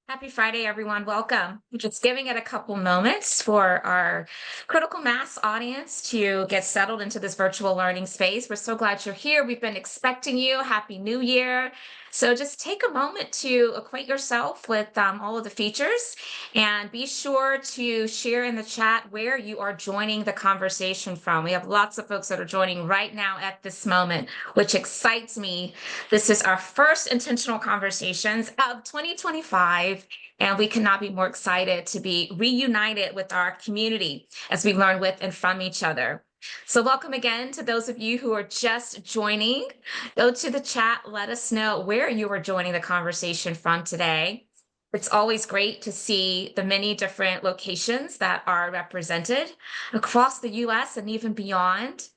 Happy Friday, everyone. Welcome. We're just giving it a couple moments for our critical mass audience to get settled into this virtual learning space. We're so glad you're here. We've been expecting you. Happy New Year. So just take a moment to acquaint yourself with all of the features and be sure to share in the chat where you are joining the conversation from. We have lots of folks that are joining right now at this moment, which excites me. This is our first intentional conversations of 2025. And we cannot be more excited to be reunited with our community as we learn with and from each other. So welcome again to those of you who are just joining. Go to the chat, let us know where you are joining the conversation from today. It's always great to see the many different locations that are represented across the US and even beyond.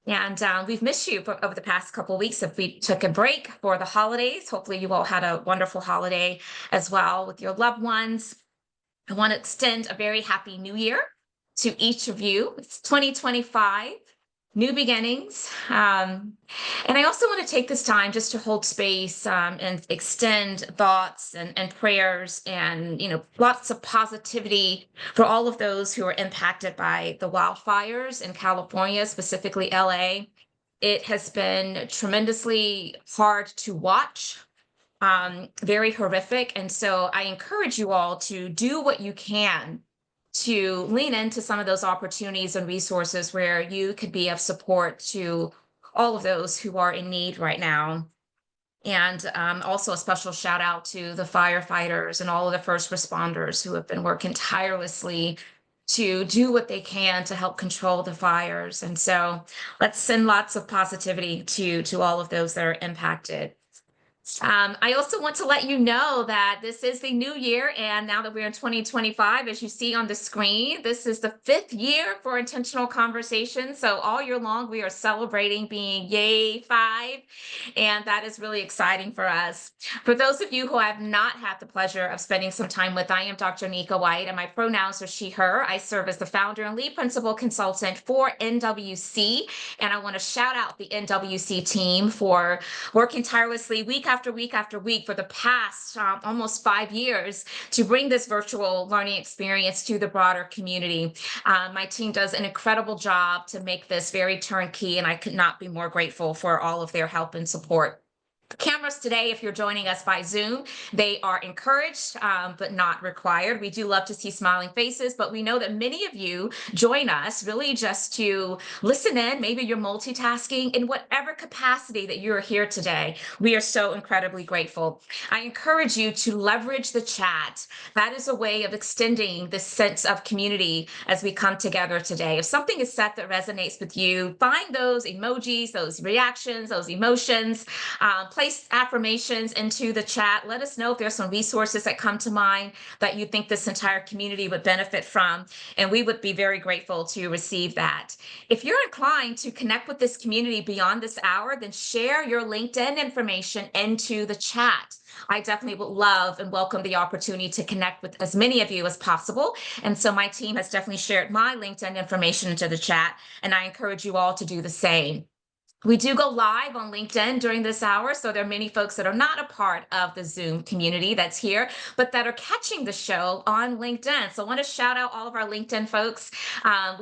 And we've missed you over the past couple of weeks. If we took a break for the holidays, hopefully you all had a wonderful holiday as well with your loved ones. I want to extend a very happy new year to each of you. It's 2025, new beginnings. And I also want to take this time just to hold space and extend thoughts and prayers and, lots of positivity for all of those who are impacted by the wildfires in California, specifically LA. It has been tremendously hard to watch, very horrific. And so I encourage you all to do what you can to lean into some of those opportunities and resources where you could be of support to all of those who are in need right now. And also a special shout out to the firefighters and all of the first responders who have been working tirelessly to do what they can to help control the fires. And so let's send lots of positivity to all of those that are impacted. I also want to let you know that this is the new year, and now that we're in 2025, as you see on the screen, this is the 5th year for Intentional Conversations. So all year long, we are celebrating being yay 5, and that is really exciting for us. For those of you who have not had the pleasure of spending some time with, I am Dr. Nika White, and my pronouns are she, her. I serve as the founder and lead principal consultant for NWC, and I want to shout out the NWC team for working tirelessly week after week after week for the past almost 5 years to bring this virtual learning experience to the broader community. My team does an incredible job to make this very turnkey, and I could not be more grateful for all of their help and support. The cameras today, if you're joining us by Zoom, they are encouraged, but not required. We do love to see smiling faces, but we know that many of you join us really just to listen in. Maybe you're multitasking in whatever capacity that you're here today. We are so incredibly grateful. I encourage you to leverage the chat. That is a way of extending this sense of community as we come together today. If something is said that resonates with you, find those emojis, those reactions, those emotions, place affirmations into the chat. Let us know if there's some resources that come to mind that you think this entire community would benefit from, and we would be very grateful to receive that. If you're inclined to connect with this community beyond this hour, then share your LinkedIn information into the chat. I definitely would love and welcome the opportunity to connect with as many of you as possible. And so my team has definitely shared my LinkedIn information into the chat, and I encourage you all to do the same. We do go live on LinkedIn during this hour, so there are many folks that are not a part of the Zoom community that's here, but that are catching the show on LinkedIn. So I want to shout out all of our LinkedIn folks.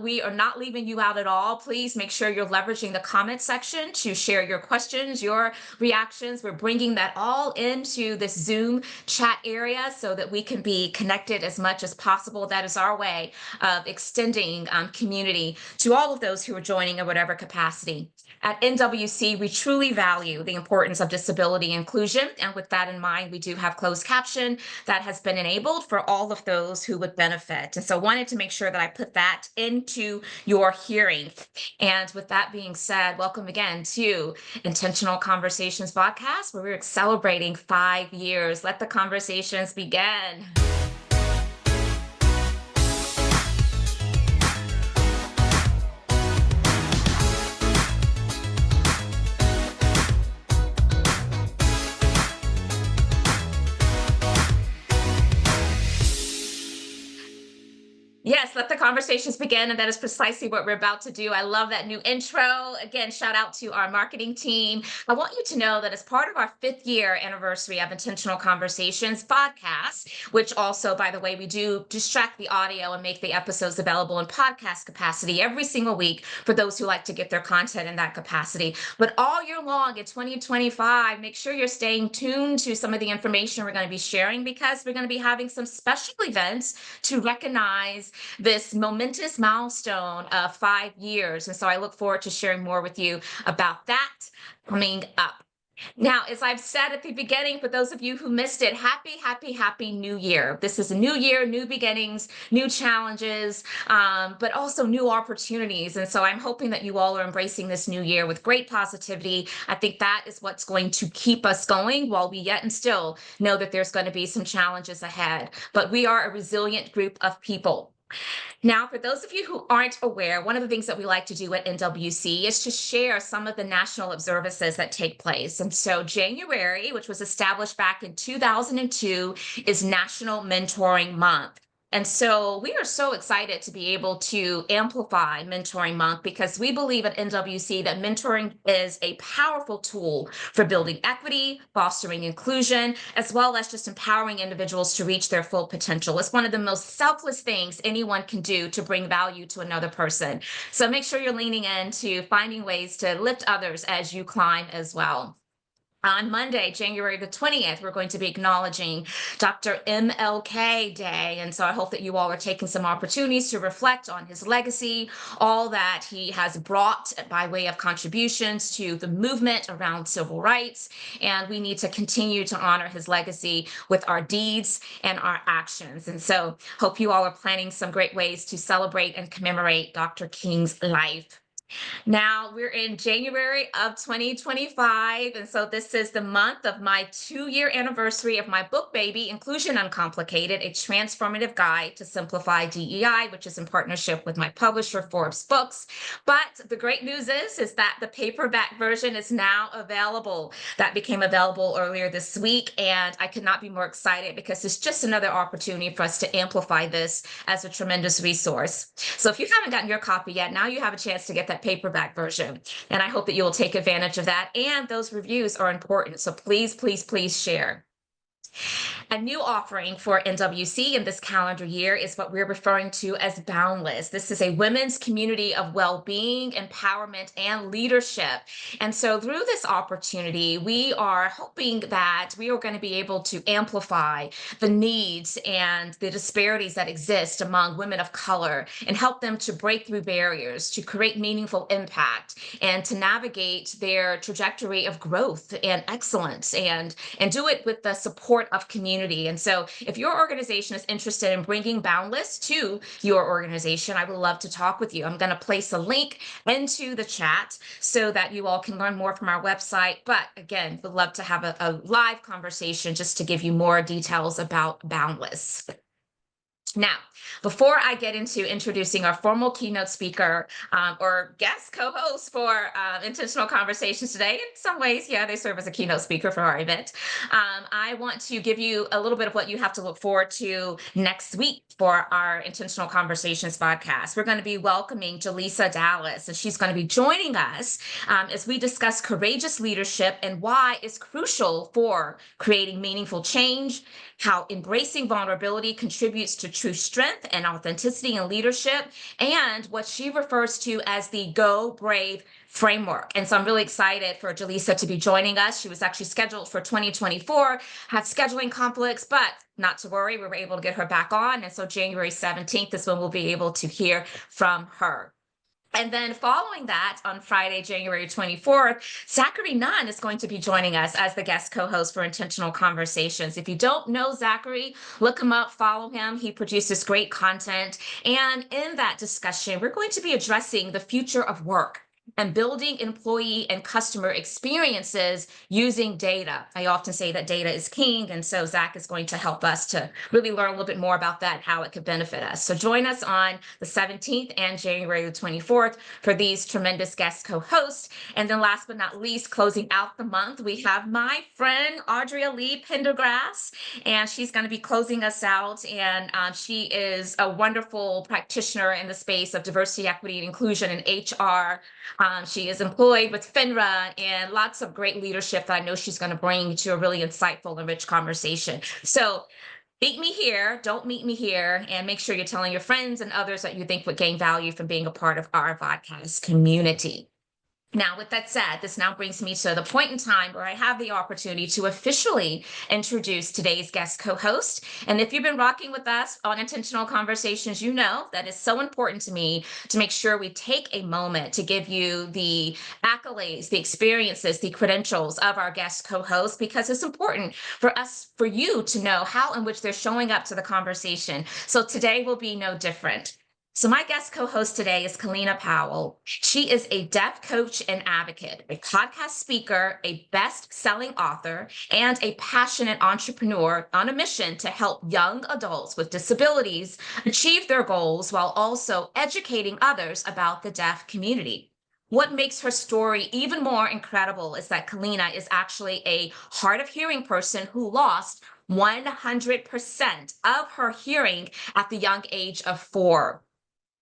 We are not leaving you out at all. Please make sure you're leveraging the comment section to share your questions, your reactions. We're bringing that all into this Zoom chat area so that we can be connected as much as possible. That is our way of extending community to all of those who are joining in whatever capacity. At NWC, we truly value the importance of disability inclusion. And with that in mind, we do have closed caption that has been enabled for all of those who would benefit. And so I wanted to make sure that I put that into your hearing. And with that being said, welcome again to Intentional Conversations VodCast, where we're celebrating 5 years. Let the conversations begin. Yes, Yes, let the conversations begin. And that is precisely what we're about to do. I love that new intro. Again, shout out to our marketing team. I want you to know that as part of our 5th-year anniversary of Intentional Conversations VodCast, which also, by the way, we do distract the audio and make the episodes available in podcast capacity every single week for those who like to get their content in that capacity. But all year long in 2025, make sure you're staying tuned to some of the information we're going to be sharing, because we're going to be having some special events to recognize this momentous milestone of 5 years. And so I look forward to sharing more with you about that coming up. Now, as I've said at the beginning, for those of you who missed it, happy new year. This is a new year, new beginnings, new challenges, but also new opportunities. And so I'm hoping that you all are embracing this new year with great positivity. I think that is what's going to keep us going, while we yet and still know that there's going to be some challenges ahead. But we are a resilient group of people. Now, for those of you who aren't aware, one of the things that we like to do at NWC is to share some of the national observances that take place. And so January, which was established back in 2002, is National Mentoring Month. And so we are so excited to be able to amplify Mentoring Month, because we believe at NWC that mentoring is a powerful tool for building equity, fostering inclusion, as well as just empowering individuals to reach their full potential. It's one of the most selfless things anyone can do to bring value to another person. So make sure you're leaning into finding ways to lift others as you climb as well. On Monday, January the 20th, we're going to be acknowledging Dr. MLK Day. And so I hope that you all are taking some opportunities to reflect on his legacy, all that he has brought by way of contributions to the movement around civil rights. And we need to continue to honor his legacy with our deeds and our actions. And so hope you all are planning some great ways to celebrate and commemorate Dr. King's life. Now we're in January of 2025, and so this is the month of my 2-year anniversary of my book baby, Inclusion Uncomplicated, a transformative guide to simplify DEI, which is in partnership with my publisher, Forbes Books. But the great news is that the paperback version is now available. That became available earlier this week, and I could not be more excited, because it's just another opportunity for us to amplify this as a tremendous resource. So if you haven't gotten your copy yet, now you have a chance to get that paperback version. And I hope that you will take advantage of that. And those reviews are important. So please, please, please share. A new offering for NWC in this calendar year is what we're referring to as Boundless. This is a women's community of well-being, empowerment, and leadership. And so through this opportunity, we are hoping that we are going to be able to amplify the needs and the disparities that exist among women of color, and help them to break through barriers, to create meaningful impact, and to navigate their trajectory of growth and excellence, and do it with the support of community. And so if your organization is interested in bringing Boundless to your organization, I would love to talk with you. I'm going to place a link into the chat so that you all can learn more from our website. But again, would love to have a live conversation just to give you more details about Boundless. Now, before I get into introducing our formal keynote speaker or guest co-host for Intentional Conversations today, in some ways, yeah, they serve as a keynote speaker for our event, I want to give you a little bit of what you have to look forward to next week for our Intentional Conversations podcast. We're going to be welcoming Jaleesa Dallas, and she's going to be joining us as we discuss courageous leadership and why it's crucial for creating meaningful change, how embracing vulnerability contributes to true strength and authenticity in leadership, and what she refers to as the Go Brave framework. And so I'm really excited for Jaleesa to be joining us. She was actually scheduled for 2024, had scheduling conflicts, but not to worry, we were able to get her back on. And so January 17th is when we'll be able to hear from her. And then following that, on Friday, January 24th, Zachary Nunn is going to be joining us as the guest co-host for Intentional Conversations. If you don't know Zachary, look him up, follow him. He produces great content. And in that discussion, we're going to be addressing the future of work and building employee and customer experiences using data. I often say that data is king, and so Zach is going to help us to really learn a little bit more about that, how it could benefit us. So join us on the 17th and January the 24th for these tremendous guest co-hosts. And then last but not least, closing out the month, we have my friend Audrey Lee Pendergrass, and she's going to be closing us out. And she is a wonderful practitioner in the space of diversity, equity, and inclusion in HR. She is employed with FINRA and lots of great leadership that I know she's going to bring to a really insightful and rich conversation. So meet me here, don't meet me here, and make sure you're telling your friends and others that you think would gain value from being a part of our podcast community. Now, with that said, this now brings me to the point in time where I have the opportunity to officially introduce today's guest co-host. And if you've been rocking with us on Intentional Conversations, you know that it's so important to me to make sure we take a moment to give you the accolades, the experiences, the credentials of our guest co-host, because it's important for us, for you to know how in which they're showing up to the conversation. So today will be no different. So my guest co-host today is Kellina Powell. She is a deaf coach and advocate, a podcast speaker, a best-selling author, and a passionate entrepreneur on a mission to help young adults with disabilities achieve their goals while also educating others about the deaf community. What makes her story even more incredible is that Kellina is actually a hard of hearing person who lost 100% of her hearing at the young age of 4.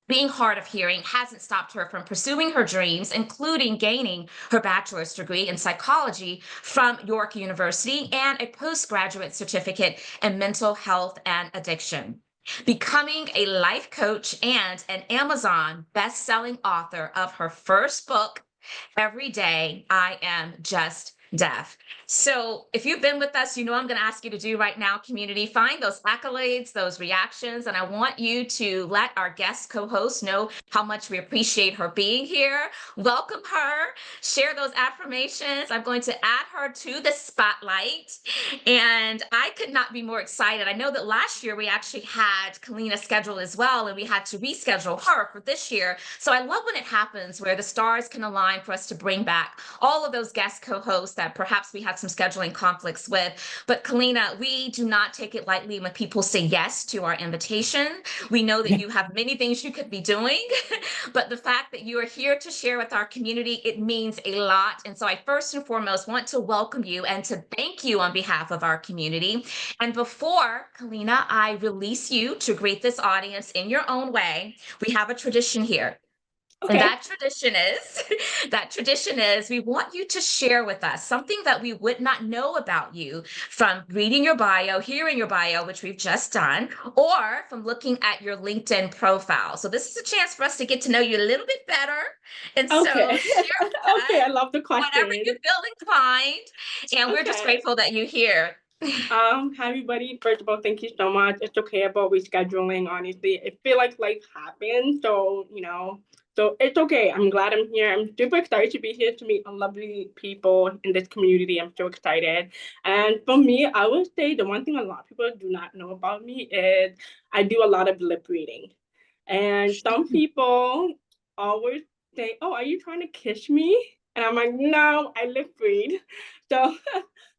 Being hard of hearing hasn't stopped her from pursuing her dreams, including gaining her bachelor's degree in psychology from York University and a postgraduate certificate in mental health and addiction. Becoming a life coach and an Amazon best-selling author of her first book, Every Day I Am Just Deaf. So if you've been with us, you know I'm going to ask you to do right now, community, find those accolades, those reactions, and I want you to let our guest co-host know how much we appreciate her being here. Welcome her, share those affirmations. I'm going to add her to the spotlight, and I could not be more excited. I know that last year we actually had Kellina scheduled as well, and we had to reschedule her for this year. So I love when it happens where the stars can align for us to bring back all of those guest co-hosts that perhaps we had some scheduling conflicts with. But Kellina, we do not take it lightly when people say yes to our invitation. We know that you have many things you could be doing, but the fact that you are here to share with our community, it means a lot. And so I first and foremost want to welcome you and to thank you on behalf of our community. And before, Kellina, I release you to greet this audience in your own way, we have a tradition here. And Okay. that tradition is we want you to share with us something that we would not know about you from reading your bio, hearing your bio, which we've just done, or from looking at your LinkedIn profile. So this is a chance for us to get to know you a little bit better. And so Okay. share with Okay. us I love the whatever question. you feel inclined. And we're just Okay. grateful that you're here. Hi everybody. First of all, thank you so much. It's okay about rescheduling. Honestly, I feel like life happens, so it's okay. I'm glad I'm here. I'm super excited to be here to meet lovely people in this community. I'm so excited. And for me, I would say the one thing a lot of people do not know about me is I do a lot of lip reading, and some people always say, "Oh, are you trying to kiss me?" And I'm like, "No, I lip read." So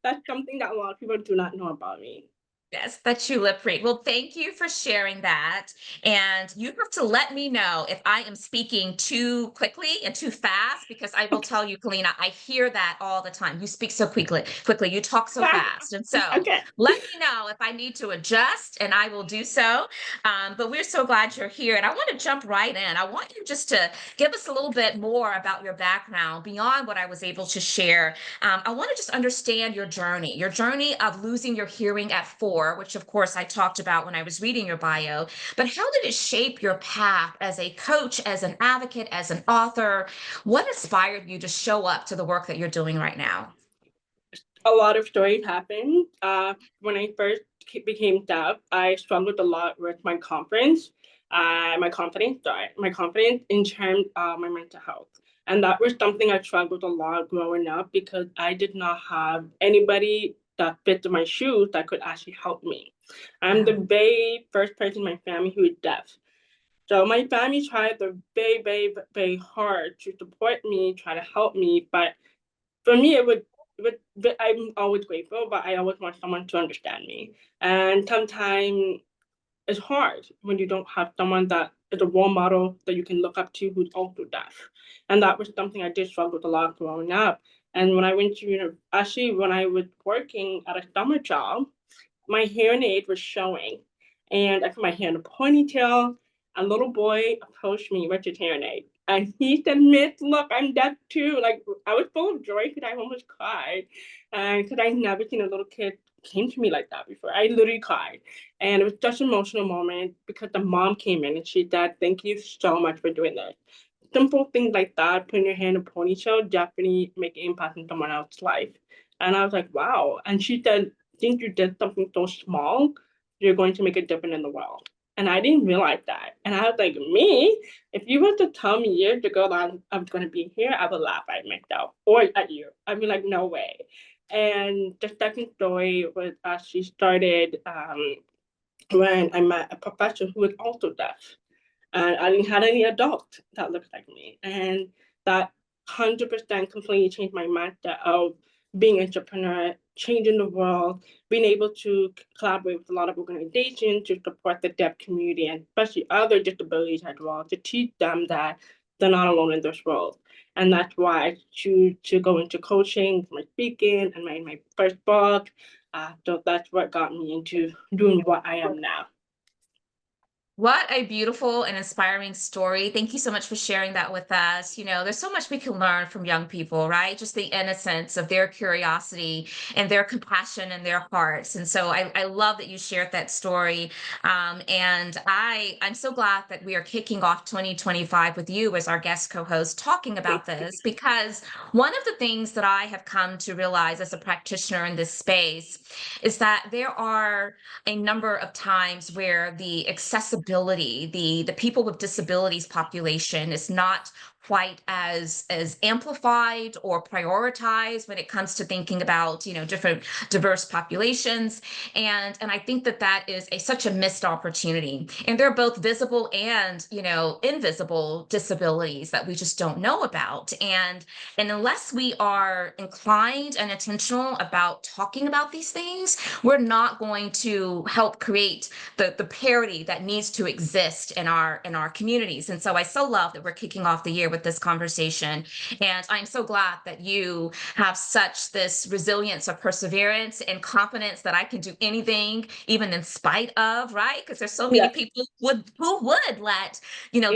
that's something that a lot of people do not know about me. Yes, that you lip read. Well, thank you for sharing that. And you have to let me know if I am speaking too quickly and too fast, because I will Okay. tell you, Kellina, I hear that all the time. You speak so quickly, you talk so fast. And so Okay. let me know if I need to adjust, and I will do so. But we're so glad you're here. And I want to jump right in. I want you just to give us a little bit more about your background beyond what I was able to share. I want to just understand your journey of losing your hearing at 4, which of course I talked about when I was reading your bio. But how did it shape your path as a coach, as an advocate, as an author? What inspired you to show up to the work that you're doing right now? A lot of stories happened. When I first became deaf, I struggled a lot with my confidence in terms of my mental health. And that was something I struggled a lot growing up because I did not have anybody that fit my shoes that could actually help me. I'm the Wow. very first person in my family who is deaf. So my family tried their very, very, very hard to support me, try to help me. But for me, but I'm always grateful, but I always want someone to understand me. And sometimes it's hard when you don't have someone that is a role model that you can look up to who's also deaf. And that was something I did struggle with a lot growing up. And when I went to actually when I was working at a summer job, my hearing aid was showing. And I put my hair in a ponytail. A little boy approached me with his hearing aid. And he said, Miss, look, I'm deaf too. Like, I was full of joy because I almost cried. And because I never seen a little kid came to me like that before. I literally cried. And it was such an emotional moment because the mom came in and she said, thank you so much for doing this. Simple things like that, putting your hand in a ponytail, definitely make an impact in someone else's life. And I was like, wow. And she said, think you did something so small, you're going to make a difference in the world. And I didn't realize that. And I was like, me, if you were to tell me years ago that I'm going to be here, I would laugh at myself or at you. I'd be like, no way. And the second story was she started when I met a professor who was also deaf. And I didn't have any adult that looked like me. And that 100% completely changed my mindset of being an entrepreneur, changing the world, being able to collaborate with a lot of organizations to support the deaf community and especially other disabilities as well, to teach them that they're not alone in this world. And that's why I choose to go into coaching, my speaking, and my first book. So that's what got me into doing what I am now. What a beautiful and inspiring story. Thank you so much for sharing that with us. There's so much we can learn from young people, right? Just the innocence of their curiosity and their compassion in their hearts. And so I love that you shared that story. And I'm so glad that we are kicking off 2025 with you as our guest co-host talking about this, because one of the things that I have come to realize as a practitioner in this space is that there are a number of times where the accessibility, the people with disabilities population is not quite as amplified or prioritized when it comes to thinking about different diverse populations, and I think that is such a missed opportunity. And they're both visible and invisible disabilities that we just don't know about, and unless we are inclined and intentional about talking about these things, we're not going to help create the parity that needs to exist in our communities. And so I so love that we're kicking off the year with this conversation. And I'm so glad that you have such this resilience of perseverance and confidence that I can do anything, even in spite of, right? Because there's so many Yeah. people who would let, Yeah.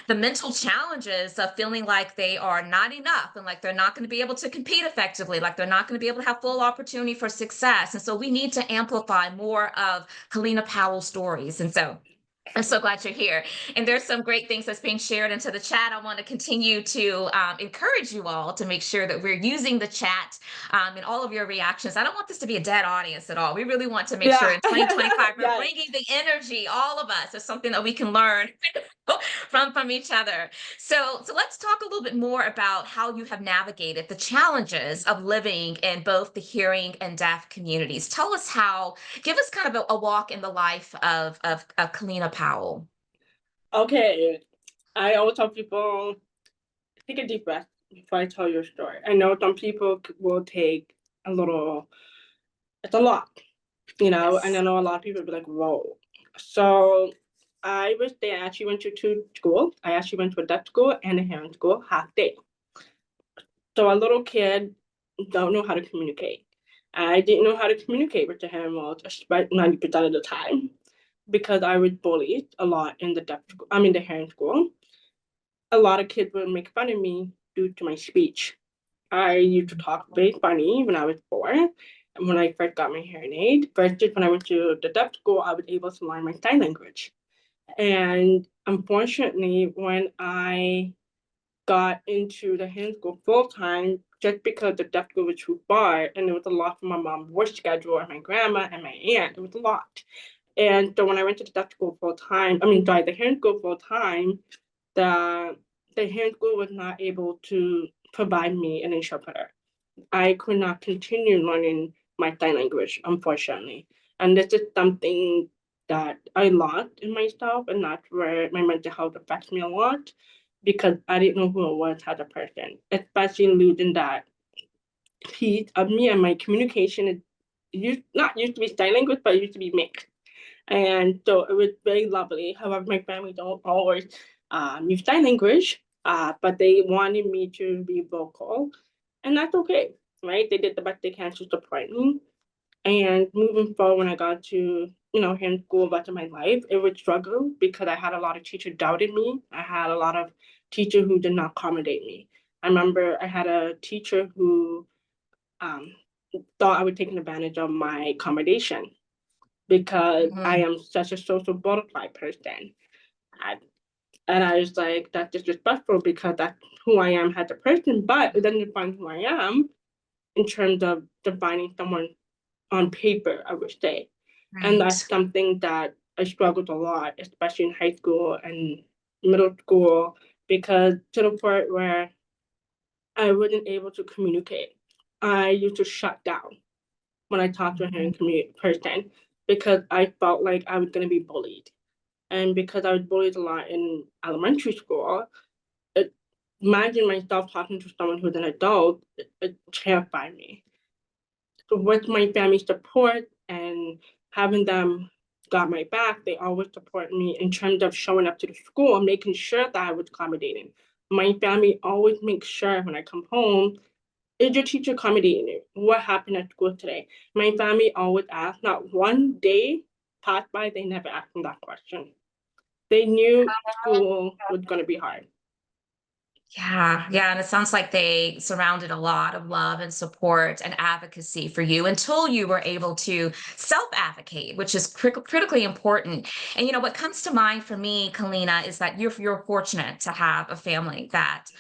the mental challenges of feeling like they are not enough and like they're not going to be able to compete effectively, like they're not going to be able to have full opportunity for success. And so we need to amplify more of Kellina Powell stories. And so I'm so glad you're here. And there's some great things that's being shared into the chat. I want to continue to encourage you all to make sure that we're using the chat in all of your reactions. I don't want this to be a dead audience at all. We really want to make sure in 2025 we're Yes. bringing the energy, all of us. It's something that we can learn from each other. So let's talk a little bit more about how you have navigated the challenges of living in both the hearing and deaf communities. Tell us how. Give us kind of a walk in the life of Kellina Powell. Okay. I always tell people, take a deep breath before I tell your story. I know some people will take a little, it's a lot, Yes. and I know a lot of people will be like, whoa. So I was there. I actually went to two schools. I actually went to a deaf school and a hearing school half day. So a little kid don't know how to communicate. I didn't know how to communicate with the hearing loss, about 90% of the time, because I was bullied a lot in the deaf school. I mean, the hearing school. A lot of kids would make fun of me due to my speech. I used to talk very funny when I was 4, and when I first got my hearing aid. Versus when I went to the deaf school, I was able to learn my sign language. And unfortunately, when I got into the hearing school full time, just because the deaf school was too far, and it was a lot for my mom's work schedule and my grandma and my aunt. It was a lot. And so when I went to the deaf school full time, the hearing school full time, the hearing school was not able to provide me an interpreter. I could not continue learning my sign language, unfortunately. And this is something that I lost in myself, and that's where my mental health affects me a lot because I didn't know who I was as a person, especially losing that piece of me, and my communication is not used to be sign language, but it used to be mixed. And so it was very lovely. However, my family don't always use sign language, but they wanted me to be vocal, and that's okay, right? They did the best they can to support me. And moving forward, when I got to in school, rest of my life, it would struggle because I had a lot of teachers doubted me. I had a lot of teachers who did not accommodate me. I remember I had a teacher who um, thought I was taking advantage of my accommodation because I Mhm. am such a social butterfly person. I, and I was like, that's disrespectful because that's who I am as a person, but it doesn't define who I am in terms of defining someone on paper, I would say. And that's Right. something that I struggled a lot, especially in high school and middle school, because to the point where I wasn't able to communicate. I used to shut down when I talked to a Mhm. hearing person because I felt like I was going to be bullied. And because I was bullied a lot in elementary school, it, imagine myself talking to someone who's an adult, it terrified me. So with my family support and having them got my back, they always support me in terms of showing up to the school and making sure that I was accommodating. My family always makes sure when I come home, is your teacher accommodating you? What happened at school today? My family always asks, not one day passed by, they never asked me that question. They knew school was going to be hard. Yeah, yeah, and it sounds like they surrounded a lot of love and support and advocacy for you until you were able to self-advocate, which is critically important. And what comes to mind for me, Kellina, is that you're fortunate to have a family that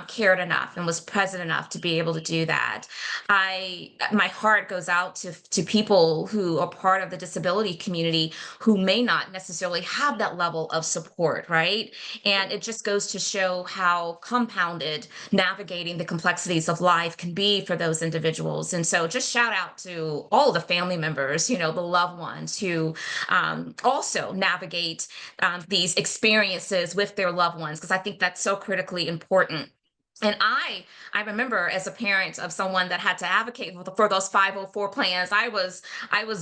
cared enough and was present enough to be able to do that. My heart goes out to people who are part of the disability community who may not necessarily have that level of support, right? And it just goes to show how compounded navigating the complexities of life can be for those individuals. And so just shout out to all the family members, the loved ones who also navigate these experiences with their loved ones, because I think that's so critically important. And I remember as a parent of someone that had to advocate for those 504 plans, I was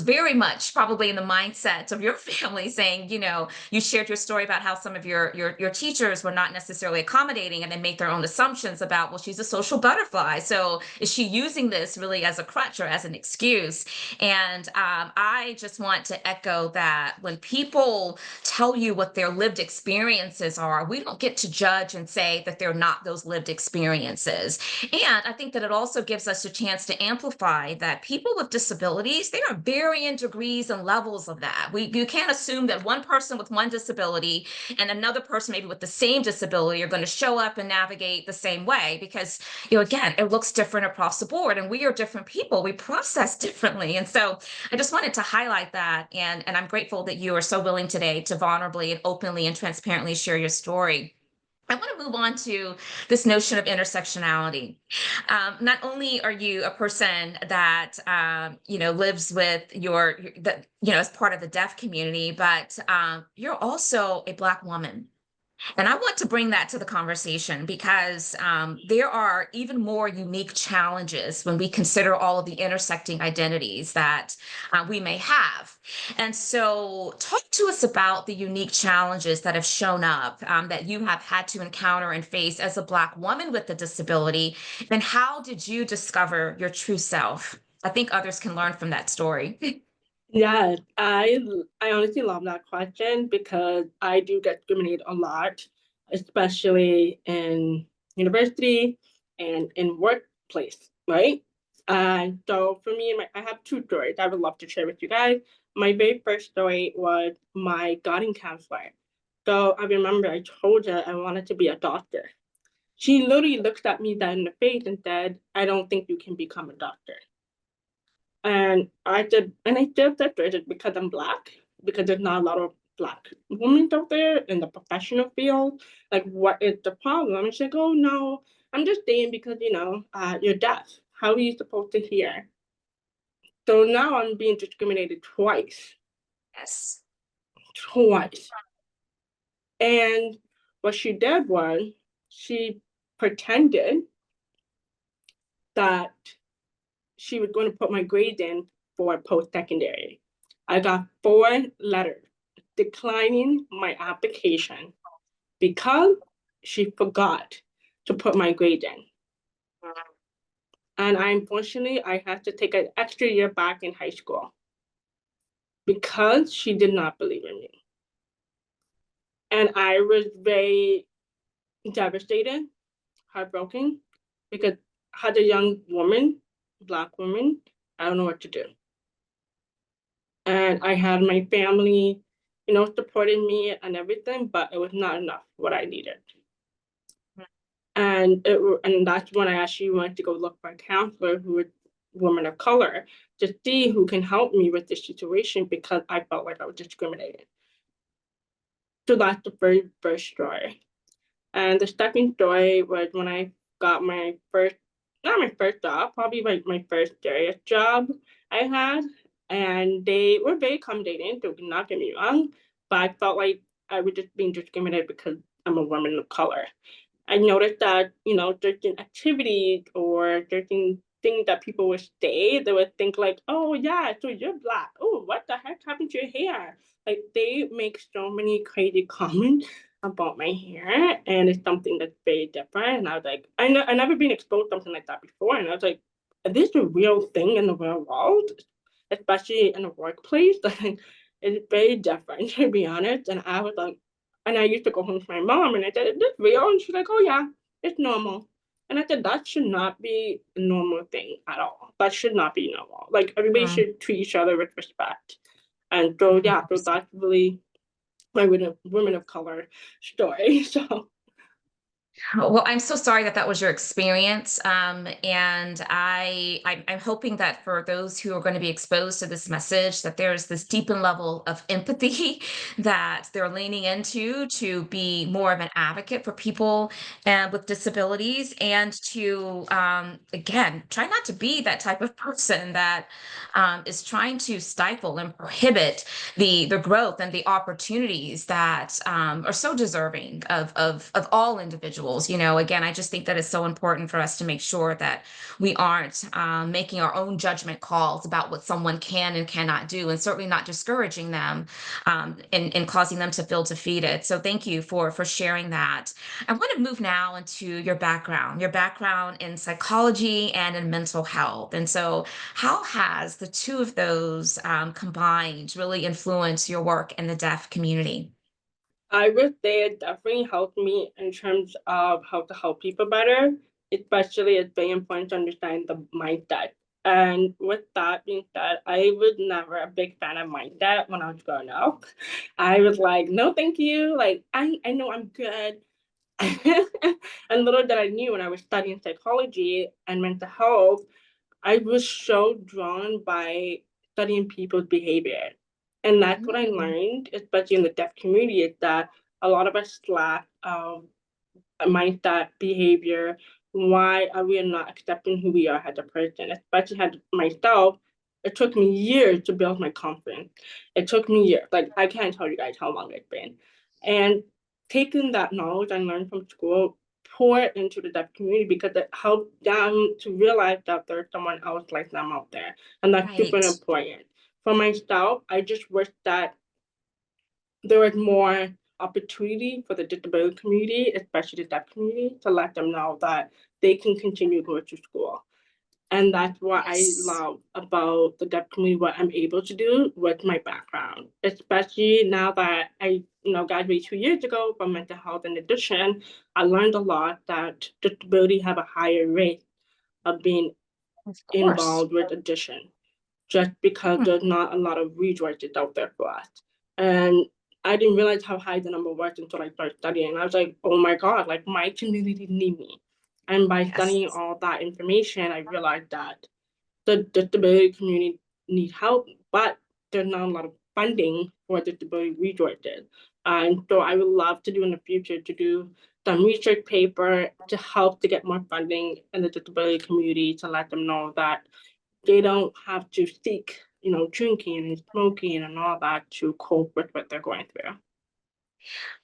very much probably in the mindset of your family saying, you shared your story about how some of your teachers were not necessarily accommodating and they make their own assumptions about, well, she's a social butterfly. So is she using this really as a crutch or as an excuse? And I just want to echo that when people tell you what their lived experiences are, we don't get to judge and say that they're not those lived experiences. And I think that it also gives us a chance to amplify that people with disabilities, there are varying degrees and levels of that. You can't assume that one person with one disability and another person maybe with the same disability are going to show up and navigate the same way because, again, it looks different across the board and we are different people. We process differently. And so I just wanted to highlight that. And I'm grateful that you are so willing today to vulnerably and openly and transparently share your story. I want to move on to this notion of intersectionality. Not only are you a person that lives with as part of the deaf community, but you're also a Black woman. And I want to bring that to the conversation because there are even more unique challenges when we consider all of the intersecting identities that we may have. And so, talk to us about the unique challenges that have shown up that you have had to encounter and face as a Black woman with a disability. And how did you discover your true self? I think others can learn from that story. Yeah, I honestly love that question because I do get discriminated a lot, especially in university and in workplace, right? And so for me, I have two stories I would love to share with you guys. My very first story was my guiding counselor. So I remember I told her I wanted to be a doctor. She literally looked at me dead in the face and said, I don't think you can become a doctor. And I did that because I'm Black, because there's not a lot of Black women out there in the professional field. Like, what is the problem? And she's like, oh no, I'm just saying because, you're deaf. How are you supposed to hear? So now I'm being discriminated twice. Yes. twice. And what she did was she pretended that she was going to put my grades in for post-secondary. I got 4 letters declining my application because she forgot to put my grade in. And unfortunately, I had to take an extra year back in high school because she did not believe in me. And I was very devastated, heartbroken, because as a young woman, Black woman, I don't know what to do. And I had my family, supporting me and everything, but it was not enough what I needed. And that's when I actually went to go look for a counselor who was woman of color to see who can help me with this situation because I felt like I was discriminated. So that's the very first story. And the second story was when I got my first, not my first job, probably like my first serious job I had. And they were very accommodating, don't not get me wrong, but I felt like I was just being discriminated because I'm a woman of color. I noticed that, certain activities or certain things that people would say, they would think like, oh yeah, so you're Black. Oh, what the heck happened to your hair? Like they make so many crazy comments about my hair, and it's something that's very different. And I was like, I never been exposed to something like that before. And I was like, is this a real thing in the real world? Especially in the workplace. Like it's very different to be honest. And I was like, and I used to go home to my mom and I said, is this real? And she's like, oh yeah, it's normal. And I said, that should not be a normal thing at all. That should not be normal. Like everybody should treat each other with respect. And so yeah, so that's really my women of color story. So Well, I'm so sorry that that was your experience. And I'm hoping that for those who are going to be exposed to this message, that there's this deepened level of empathy that they're leaning into to be more of an advocate for people with disabilities and to, again, try not to be that type of person that is trying to stifle and prohibit the growth and the opportunities that are so deserving of all individuals. Again, I just think that it's so important for us to make sure that we aren't making our own judgment calls about what someone can and cannot do, and certainly not discouraging them and causing them to feel defeated. So thank you for sharing that. I want to move now into your background in psychology and in mental health. And so how has the two of those combined really influenced your work in the deaf community? I would say it definitely helped me in terms of how to help people better, especially it's very important to understand the mindset. And with that being said, I was never a big fan of mindset when I was growing up. I was like, no, thank you. Like, I know I'm good. And little did I knew when I was studying psychology and mental health, I was so drawn by studying people's behavior. And that's what I Mhm. learned, especially in the deaf community, is that a lot of us lack mindset, behavior. Why are we not accepting who we are as a person? Especially as myself, it took me years to build my confidence. It took me years. Like I can't tell you guys how long it's been. And taking that knowledge I learned from school, pour it into the deaf community because it helped them to realize that there's someone else like them out there. And that's super Right. important. For myself, I just wish that there was more opportunity for the disability community, especially the deaf community, to let them know that they can continue going to school. And that's what I Yes. love about the deaf community, what I'm able to do with my background, especially now that I, graduated 2 years ago from mental health and addiction. I learned a lot that disability have a higher rate of being Of course. involved with addiction just because Hmm. there's not a lot of resources out there for us. And I didn't realize how high the number was until I started studying. I was like, oh my God, like my community need me. And by Yes. studying all that information, I realized that the disability community need help, but there's not a lot of funding for disability resources. And so I would love to do in the future to do some research paper to help to get more funding in the disability community to let them know that they don't have to seek drinking and smoking and all that to cope with what they're going through.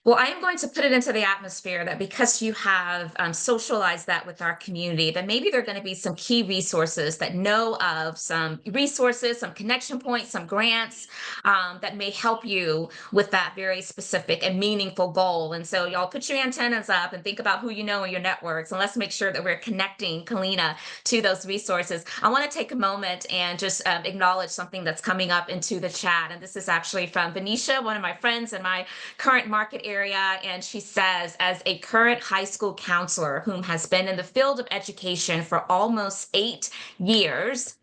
Well, I am going to put it into the atmosphere that because you have socialized that with our community, that maybe there are going to be some key resources that know of some resources, some connection points, some grants that may help you with that very specific and meaningful goal. And so, y'all put your antennas up and think about who you know in your networks, and let's make sure that we're connecting Kellina to those resources. I want to take a moment and just acknowledge something that's coming up into the chat. And this is actually from Venetia, one of my friends in my current market area. And she says, as a current high school counselor whom has been in the field of education for almost 8 years,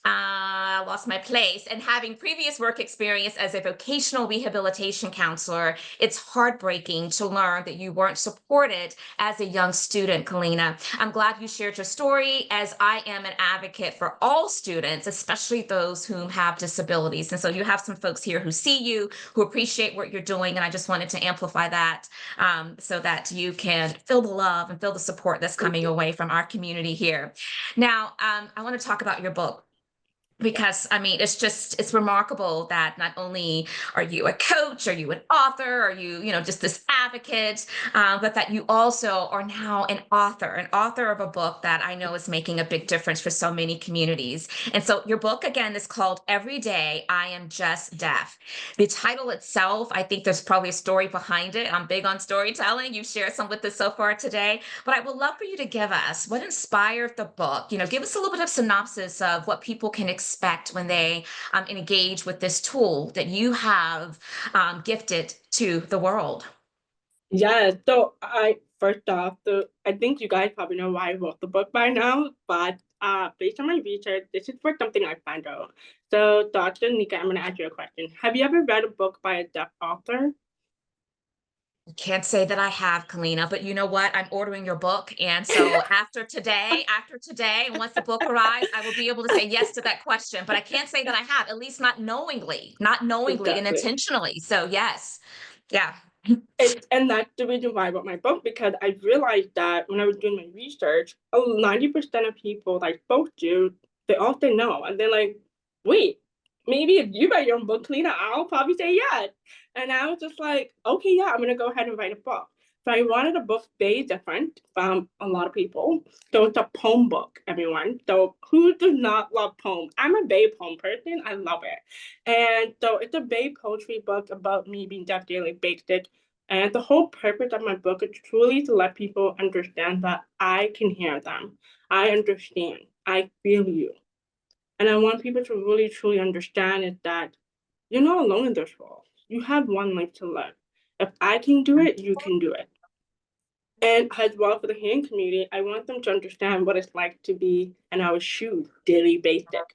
I lost my place. And having previous work experience as a vocational rehabilitation counselor, it's heartbreaking to learn that you weren't supported as a young student, Kellina. I'm glad you shared your story, as I am an advocate for all students, especially those whom have disabilities. And so you have some folks here who see you, who appreciate what you're doing. And I just wanted to amplify that so that you can feel the love and feel the support that's coming away from our community here. Now, I want to talk about your book, because I mean, it's remarkable that not only are you a coach, are you an author, are you, just this advocate, but that you also are now an author of a book that I know is making a big difference for so many communities. And so your book, again, is called Every Day I Am Just Deaf. The title itself, I think there's probably a story behind it. I'm big on storytelling. You've shared some with us so far today, but I would love for you to give us what inspired the book. Give us a little bit of synopsis of what people can expect when they engage with this tool that you have gifted to the world. Yeah, so I first off, I think you guys probably know why I wrote the book by now, but based on my research, this is for something I found out. So, Dr. Nika, I'm gonna ask you a question. Have you ever read a book by a deaf author? Can't say that I have, Kellina, but you know what? I'm ordering your book. And so after today, and once the book arrives, I will be able to say yes to that question. But I can't say that I have, at least not knowingly and Exactly. intentionally. So yes. Yeah. And that's the reason why I wrote my book, because I realized that when I was doing my research, 90% of people I spoke to, they all say no. And they're like, wait, maybe if you write your own book, Lena, I'll probably say yes. And I was just like, okay, yeah, I'm going to go ahead and write a book. So I wanted a book very different from a lot of people. So it's a poem book, everyone. So who does not love poem? I'm a Bay poem person. I love it. And so it's a Bay poetry book about me being deaf, daily basic. And the whole purpose of my book is truly to let people understand that I can hear them. I understand. I feel you. And I want people to really, truly understand is that you're not alone in this world. You have one life to live. If I can do it, you can do it. And as well for the hearing community, I want them to understand what it's like to be in our shoes, daily basic.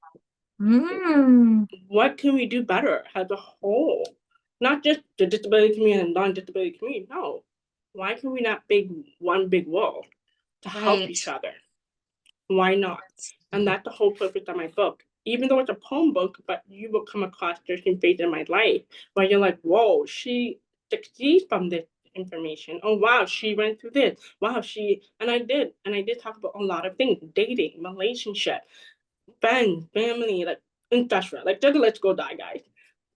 Mm. What can we do better as a whole? Not just the disability community and non-disability community. No. Why can we not make one big wall to help Right. each other? Why not? And that's the whole purpose of my book. Even though it's a poem book, but you will come across certain phases in my life where you're like, whoa, she succeeds from this information. Oh wow, she went through this. Wow, and I did. And I did talk about a lot of things: dating, relationship, friends, family, like etc. Like just let's go die, guys.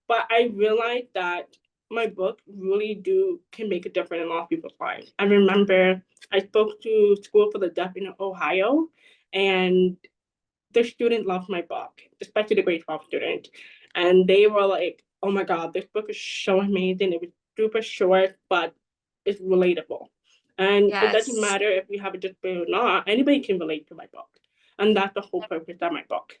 But I realized that my book really do can make a difference in a lot of people's lives. I remember I spoke to School for the Deaf in Ohio, and the student loved my book, especially the grade 12 student. And they were like, oh my God, this book is so amazing. It was super short, but it's relatable. And it doesn't Yes. matter if you have a disability or not, anybody can relate to my book. And that's the whole purpose of my book.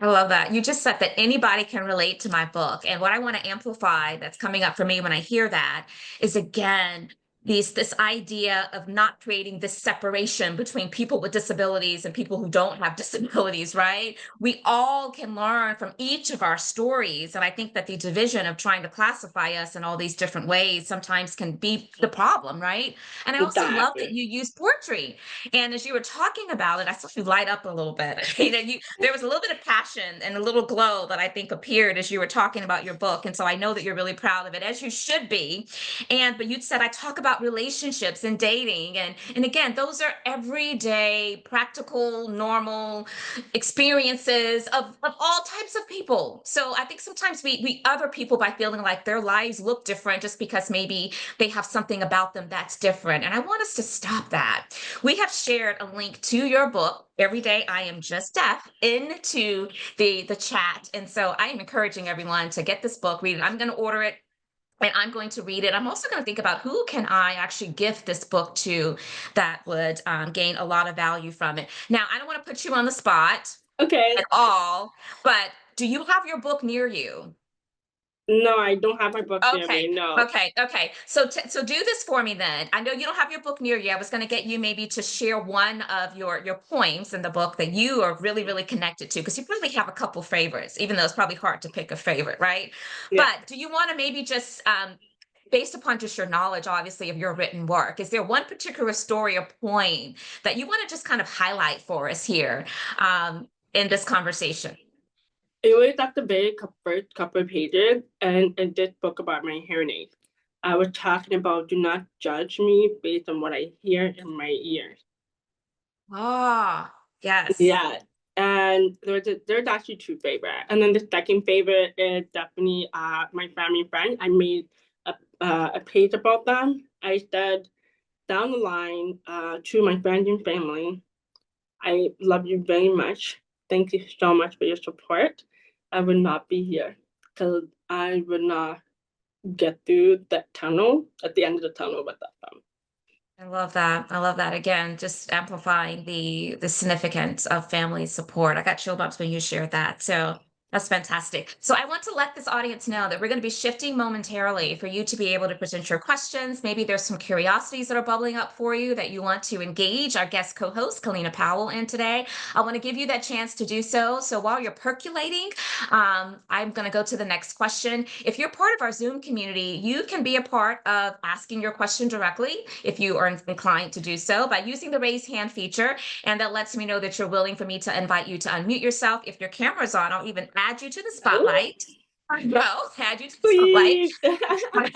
I love that. You just said that anybody can relate to my book. And what I want to amplify that's coming up for me when I hear that is, again, this idea of not creating this separation between people with disabilities and people who don't have disabilities, right? We all can learn from each of our stories. And I think that the division of trying to classify us in all these different ways sometimes can be the problem, right? And I also love that Exactly. you use poetry. And as you were talking about it, I saw you light up a little bit. There was a little bit of passion and a little glow that I think appeared as you were talking about your book. And so I know that you're really proud of it, as you should be. But you said I talk about relationships and dating. And again, those are everyday, practical, normal experiences of all types types of people. So I think sometimes we other people by feeling like their lives look different just because maybe they have something about them that's different. And I want us to stop that. We have shared a link to your book, Every Day I Am Just Deaf, into the chat. And so I am encouraging everyone to get this book, read it. I'm going to order it and I'm going to read it. I'm also going to think about who can I actually gift this book to that would gain a lot of value from it. Now, I don't want to put you on the spot Okay. at all, but do you have your book near you? No, I don't have my book near Okay, me. No. okay. So so do this for me then. I know you don't have your book near you. I was going to get you maybe to share one of your poems in the book that you are really connected to, because you probably have a couple favorites, even though it's probably hard to pick a favorite, right? Yeah. But do you want to maybe just based upon just your knowledge, obviously, of your written work, is there one particular story or poem that you want to just kind of highlight for us here in this conversation? It was at the very first couple of pages, and in this book about my hearing aid, I was talking about do not judge me based on what I hear in my ears. Ah, yes. Yeah. And there's actually two favorite. And then the second favorite is definitely my family and friend. I made a page about them. I said down the line to my friends and family, I love you very much. Thank you so much for your support. I would not be here because I would not get through that tunnel at the end of the tunnel without them. I love that. I love that. Again, just amplifying the significance of family support. I got chill bumps when you shared that. So that's fantastic. So I want to let this audience know that we're going to be shifting momentarily for you to be able to present your questions. Maybe there's some curiosities that are bubbling up for you that you want to engage our guest co-host, Kellina Powell, in today. I want to give you that chance to do so. So while you're percolating, I'm going to go to the next question. If you're part of our Zoom community, you can be a part of asking your question directly if you are inclined to do so by using the raise hand feature. And that lets me know that you're willing for me to invite you to unmute yourself. If your camera's on, I'll even add you to the spotlight. No, add you to the spotlight. Please.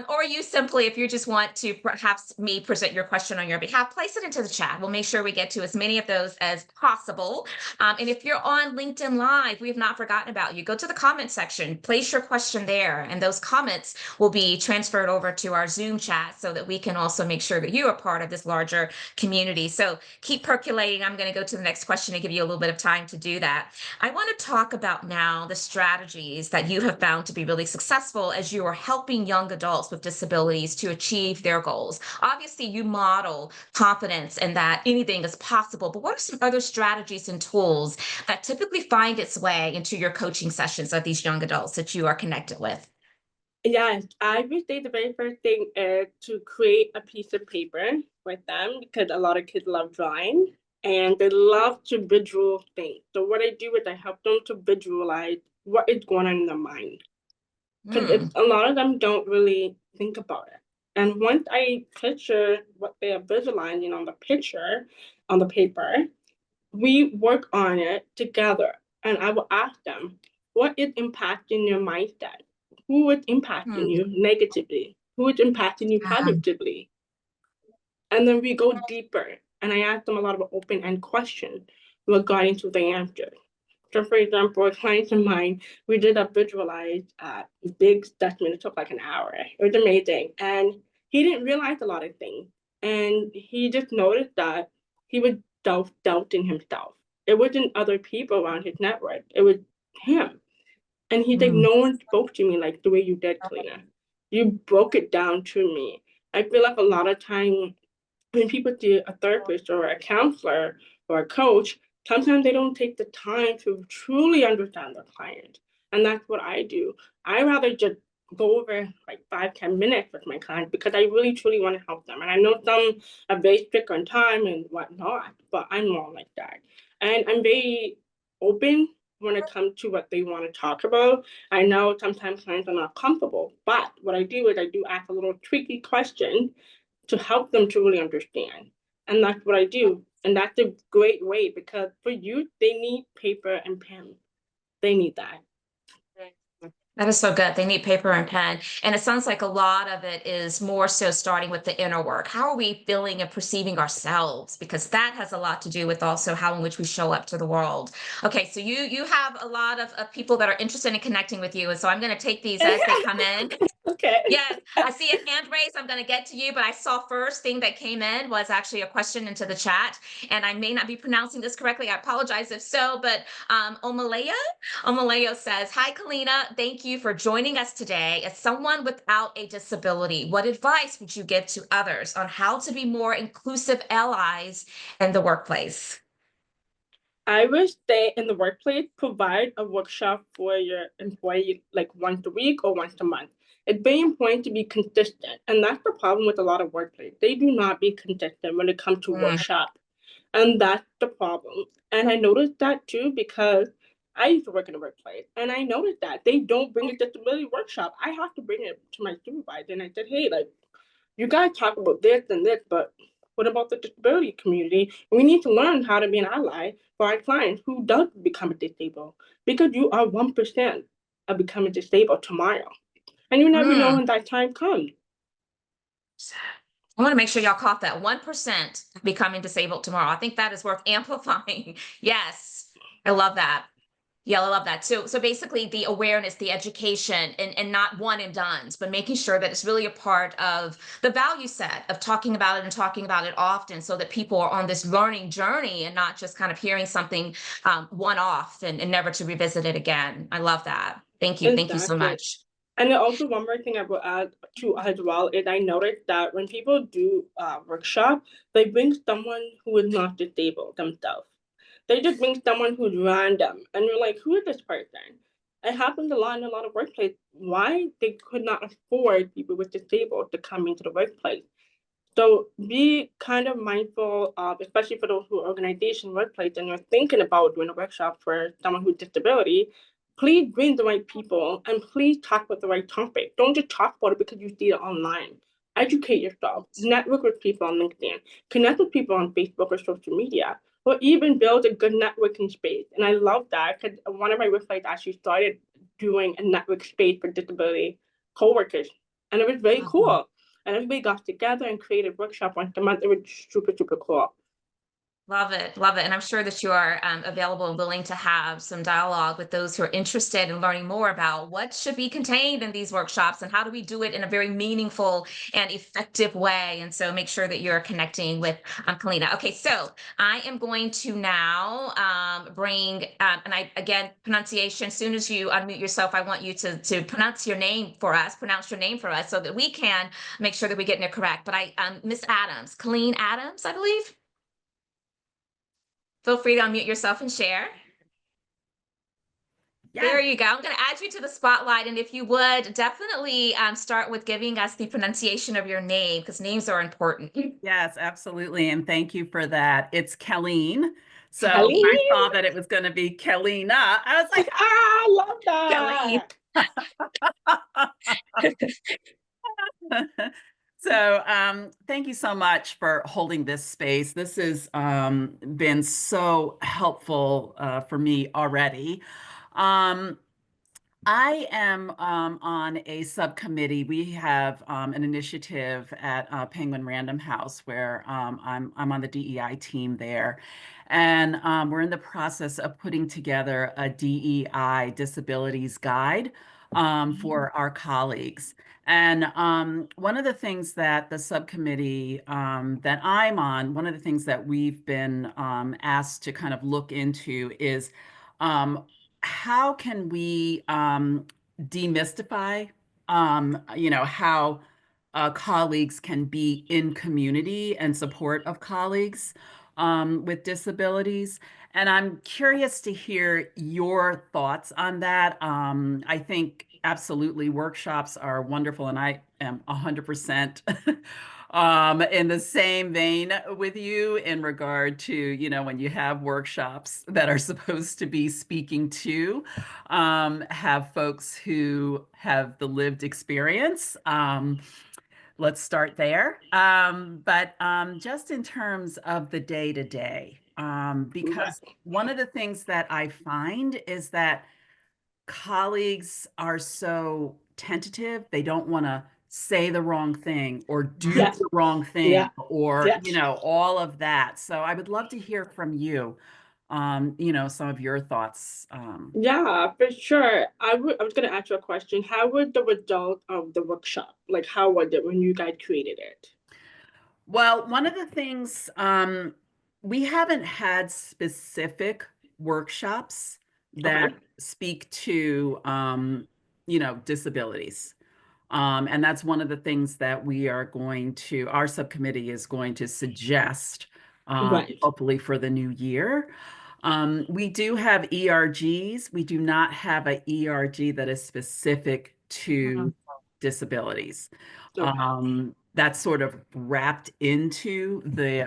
Or you simply, if you just want to perhaps me present your question on your behalf, place it into the chat. We'll make sure we get to as many of those as possible. And if you're on LinkedIn Live, we have not forgotten about you. Go to the comment section, place your question there, and those comments will be transferred over to our Zoom chat so that we can also make sure that you are part of this larger community. So keep percolating. I'm going to go to the next question and give you a little bit of time to do that. I want to talk about now the strategies that you have found to be really successful as you are helping young adults with disabilities to achieve their goals. Obviously, you model confidence and that anything is possible, but what are some other strategies and tools that typically find its way into your coaching sessions of these young adults that you are connected with? Yes, I would say the very first thing is to create a piece of paper with them because a lot of kids love drawing and they love to visual things. So what I do is I help them to visualize what is going on in their mind because a lot of them don't really think about it. And once I picture what they are visualizing on the picture, on the paper, we work on it together. And I will ask them, what is impacting your mindset? Who is impacting you negatively? Who is impacting you positively? And then we go deeper. And I ask them a lot of open-end questions regarding to the answer. So for example, a client of mine, we did a visualized big assessment. It took like an hour. It was amazing. And he didn't realize a lot of things. And he just noticed that he was doubting himself. It wasn't other people around his network. It was him. And he's like, no one spoke to me like the way you did, Kellina. You broke it down to me. I feel like a lot of time when people see a therapist or a counselor or a coach, sometimes they don't take the time to truly understand their client. And that's what I do. I rather just go over like 5-10 minutes with my client because I really truly want to help them. And I know some are very strict on time and whatnot, but I'm more like that. And I'm very open when it comes to what they want to talk about. I know sometimes clients are not comfortable, but what I do is I do ask a little tricky question to help them to really understand. And that's what I do. And that's a great way because for youth, they need paper and pen. They need that. That is so good. They need paper and pen. And it sounds like a lot of it is more so starting with the inner work. How are we feeling and perceiving ourselves? Because that has a lot to do with also how in which we show up to the world. Okay, so you have a lot of people that are interested in connecting with you. And so I'm going to take these as they come in. Okay. Yes, I see a hand raised. I'm going to get to you, but I saw first thing that came in was actually a question into the chat, and I may not be pronouncing this correctly. I apologize if so, but Omaleo says, "Hi, Kellina. Thank you for joining us today. As someone without a disability, what advice would you give to others on how to be more inclusive allies in the workplace?" I would say in the workplace, provide a workshop for your employee like once a week or once a month. It's very important to be consistent. And that's the problem with a lot of workplace. They do not be consistent when it comes to Mm, workshop. And that's the problem. And I noticed that too because I used to work in a workplace and I noticed that they don't bring a disability workshop. I have to bring it to my supervisor. And I said, hey, like, you guys talk about this and this, but what about the disability community? We need to learn how to be an ally for our clients who does become disabled because you are 1% of becoming disabled tomorrow. And you never know mm. when that time comes. I want to make sure y'all caught that 1% becoming disabled tomorrow. I think that is worth amplifying. Yes, I love that. Yeah, I love that. So basically the awareness, the education, and not one and dones, but making sure that it's really a part of the value set of talking about it and talking about it often so that people are on this learning journey and not just kind of hearing something one off and never to revisit it again. I love that. Thank you. Thank you so Exactly. much. And then also one more thing I will add to as well is I noticed that when people do workshop, they bring someone who is not disabled themselves. They just bring someone who's random, and you're like, who is this person? It happens a lot in a lot of workplaces. Why they could not afford people with disabled to come into the workplace. So be kind of mindful of, especially for those who are organization workplace and you're thinking about doing a workshop for someone with disability, please bring the right people and please talk about the right topic. Don't just talk about it because you see it online. Educate yourself, network with people on LinkedIn, connect with people on Facebook or social media, or even build a good networking space. And I love that because one of my websites actually started doing a network space for disability coworkers. And it was very Awesome. cool, and everybody got together and created workshop once a month. It was super, super cool. Love it. Love it. And I'm sure that you are available and willing to have some dialogue with those who are interested in learning more about what should be contained in these workshops and how do we do it in a very meaningful and effective way. And so make sure that you're connecting with Kellina. Okay, so I am going to now bring, and I, again, pronunciation, as soon as you unmute yourself, I want you to pronounce your name for us, pronounce your name for us so that we can make sure that we're getting it correct. But Miss Adams, Colleen Adams, I believe. Feel free to unmute yourself and share. There Yes, you go. I'm going to add you to the spotlight. And if you would, definitely start with giving us the pronunciation of your name because names are important. yes, absolutely. And thank you for that. It's Kelleen. So when Kelly, I saw that it was going to be Kellina, I was like, I love Kelly. that. so thank you so much for holding this space. This has been so helpful for me already. Um, I am on a subcommittee. We have an initiative at Penguin Random House where I'm on the DEI team there, and we're in the process of putting together a DEI disabilities guide for our colleagues. And one of the things that the subcommittee that I'm on, one of the things that we've been asked to kind of look into is um, how can we demystify, how colleagues can be in community and support of colleagues with disabilities? And I'm curious to hear your thoughts on that. I think absolutely workshops are wonderful, and I am 100% in the same vein with you in regard to, when you have workshops that are supposed to be speaking to, have folks who have the lived experience. Let's start there. But just in terms of the day to day, because one of the things that I find is that colleagues are so tentative. They don't want to say the wrong thing or do Yes. the wrong thing Yeah. or, Yes. you know, all of that. So I would love to hear from you, you know, some of your thoughts. Yeah, for sure. I was gonna ask you a question. How was the result of the workshop? Like, how was it when you guys created it? Well, one of the things, we haven't had specific workshops that Okay. speak to, you know, disabilities. And that's one of the things that we are going to, our subcommittee is going to suggest, Right. hopefully for the new year. We do have ERGs. We do not have a ERG that is specific to disabilities. Okay. That's sort of wrapped into the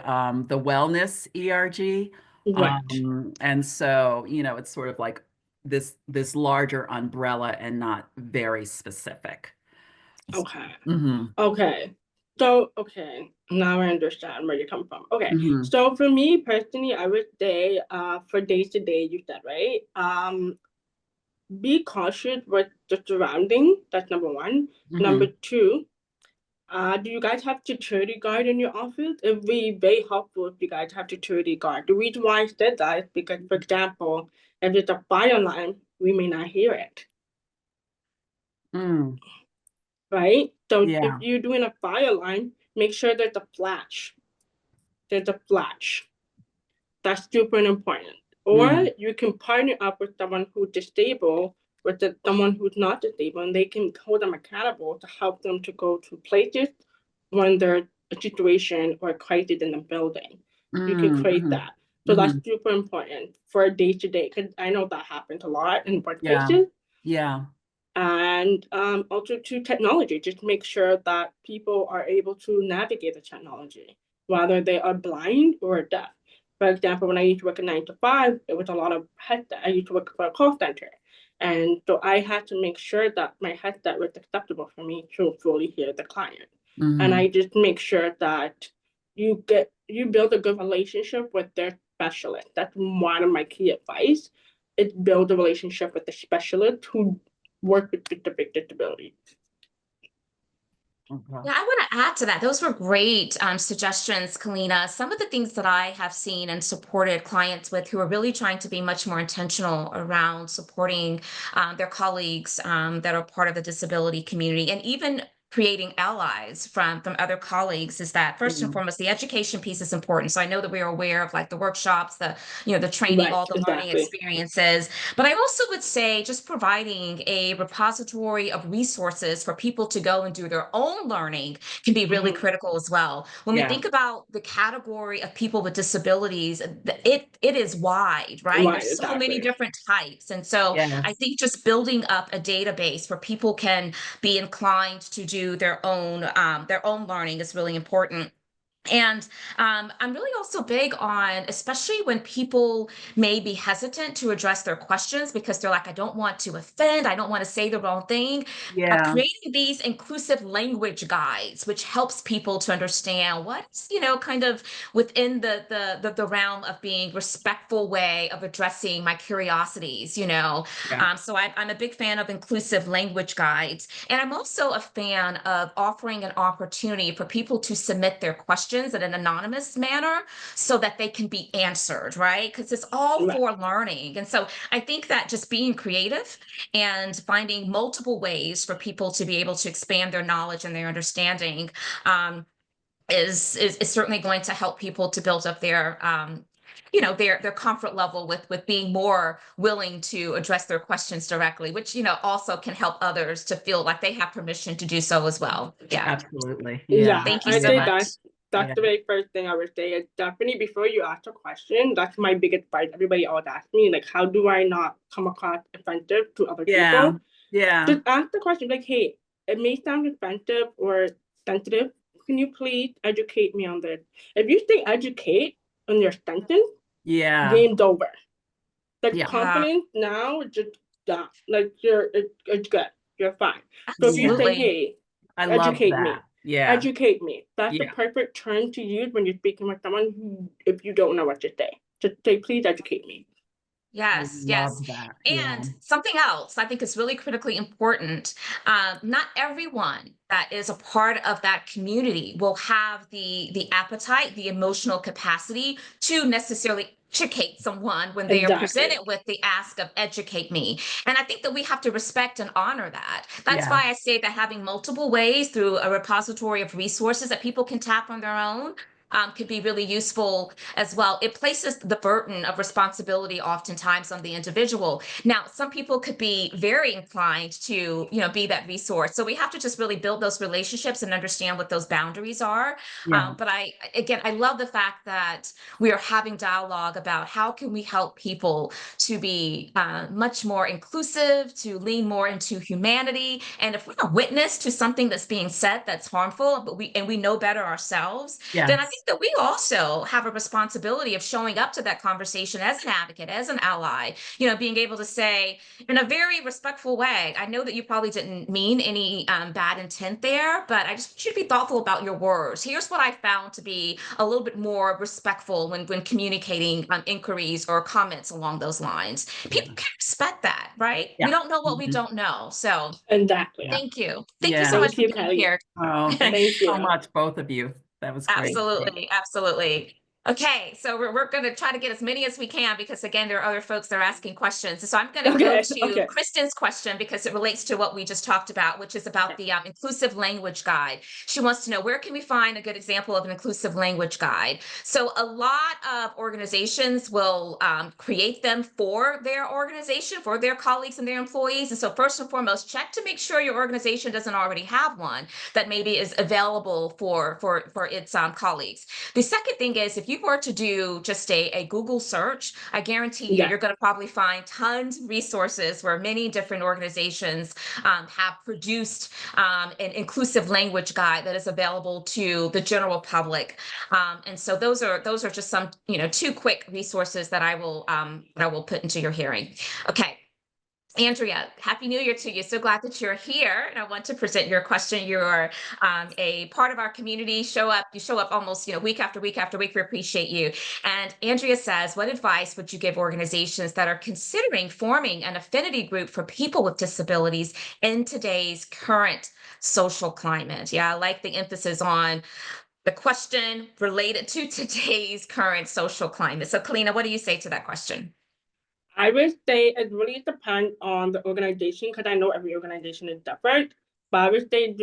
wellness ERG. Right. And so, you know, it's sort of like this larger umbrella and not very specific. Okay. Mm-hmm. Okay. So, okay, now I understand where you come from. Okay. Mm-hmm. So for me personally, I would say, for day to day, you said, right? Be cautious with the surrounding. That's number one. Mm-hmm. Number two, do you guys have security guard in your office? It would be very helpful if you guys have security guard. The reason why I said that is because, for example, if it's a fire alarm, we may not hear it, Mm. right? So if Yeah. you're doing a fire alarm, make sure there's a flash. There's a flash. That's super important. Or Mm. you can partner up with someone who's disabled with someone who's not disabled, and they can hold them accountable to help them to go to places when there's a situation or a crisis in the building. You can Mm. create Mm-hmm. that. So that's Mm-hmm. super important for a day to day, because I know that happens a lot in Yeah. workplaces. Yeah. And also to technology, just make sure that people are able to navigate the technology, whether they are blind or deaf. For example, when I used to work a 9 to 5, it was a lot of headset. I used to work for a call center. And so I had to make sure that my headset was acceptable for me to fully hear the client. And Mm-hmm. I just make sure that you build a good relationship with their specialist. That's one of my key advice, is build a relationship with the specialist who work with big disabilities. Okay. Yeah, I want to add to that. Those were great suggestions, Kellina. Some of the things that I have seen and supported clients with who are really trying to be much more intentional around supporting their colleagues that are part of the disability community, and even creating allies from other colleagues, is that first and Yeah. foremost the education piece is important. So I know that we are aware of like the workshops, the the training, Right, all the learning exactly. experiences, but I also would say just providing a repository of resources for people to go and do their own learning can be really Mm-hmm. critical as well. When we Yeah. think about the category of people with disabilities, it is wide, right? Right, There's so many exactly. different types. And so I Yes. think just building up a database where people can be inclined to do their own learning is really important. And I'm really also big on, especially when people may be hesitant to address their questions because they're like, I don't want to offend, I don't want to say the wrong thing. Yeah. Creating these inclusive language guides, which helps people to understand what's, kind of within the realm of being respectful way of addressing my curiosities. Yeah. So I'm a big fan of inclusive language guides. And I'm also a fan of offering an opportunity for people to submit their questions in an anonymous manner so that they can be answered, right? Because it's all Right. for learning. And so I think that just being creative and finding multiple ways for people to be able to expand their knowledge and their understanding is certainly going to help people to build up their comfort level with being more willing to address their questions directly, which also can help others to feel like they have permission to do so as well. Yeah. Absolutely. Yeah. Yeah, Thank you I so think much. that's Yeah. the very first thing I would say is definitely before you ask a question, that's my biggest advice. Everybody always asks me, like, how do I not come across offensive to other Yeah. people? Yeah. Just ask the question, like, hey, it may sound offensive or sensitive. Can you please educate me on this? If you say educate on your sentence, Yeah. game's over. The Yeah. Yeah, confidence now is just done. Like it's good. You're fine. So if you Yeah. say, absolutely. hey, I love educate that. me. Yeah. Educate me. That's the Yeah. perfect term to use when you're speaking with someone who, if you don't know what to say. Just say, please educate me. Yes, yes. love that. Yeah. And something else I think is really critically important. Not everyone that is a part of that community will have the appetite, the emotional capacity to necessarily educate someone when they are Exactly. presented with the ask of educate me. And I think that we have to respect and honor that. That's Yeah. why I say that having multiple ways through a repository of resources that people can tap on their own could be really useful as well. It places the burden of responsibility oftentimes on the individual. Now, some people could be very inclined to, be that resource. So we have to just really build those relationships and understand what those boundaries are. Yeah. But I love the fact that we are having dialogue about how can we help people to be much more inclusive, to lean more into humanity. And if we're a witness to something that's being said that's harmful, but we know better ourselves, then I Yes. think that we also have a responsibility of showing up to that conversation as an advocate, as an ally, being able to say in a very respectful way, I know that you probably didn't mean any bad intent there, but I just want you to be thoughtful about your words. Here's what I found to be a little bit more respectful when communicating inquiries or comments along those lines. People can expect that, right? Yeah. We don't know what we Mhm. don't know. So Exactly. Yeah. thank you. Thank you so Yeah. much Thank for you, being Kelly. here. Oh, thank you Thank so you. much, both of you. That was great. Absolutely, absolutely. Okay, so we're going to try to get as many as we can because again, there are other folks that are asking questions. So I'm going to go to Okay. Kristen's question because it relates to what we just talked about, which is about the inclusive language guide. She wants to know, where can we find a good example of an inclusive language guide? So a lot of organizations will create them for their organization, for their colleagues and their employees. And so first and foremost, check to make sure your organization doesn't already have one that maybe is available for its colleagues. The second thing is, if you were to do just a Google search, I guarantee you, Yeah. you're going to probably find tons of resources where many different organizations have produced an inclusive language guide that is available to the general public. And so those are just some, two quick resources that I will put into your hearing. Okay. Andrea, Happy New Year to you. So glad that you're here. And I want to present your question. You're a part of our community. You show up almost, week after week after week. We appreciate you. And Andrea says, what advice would you give organizations that are considering forming an affinity group for people with disabilities in today's current social climate? Yeah, I like the emphasis on the question related to today's current social climate. So, Kellina, what do you say to that question? I would say it really depends on the organization because I know every organization is different. But I would say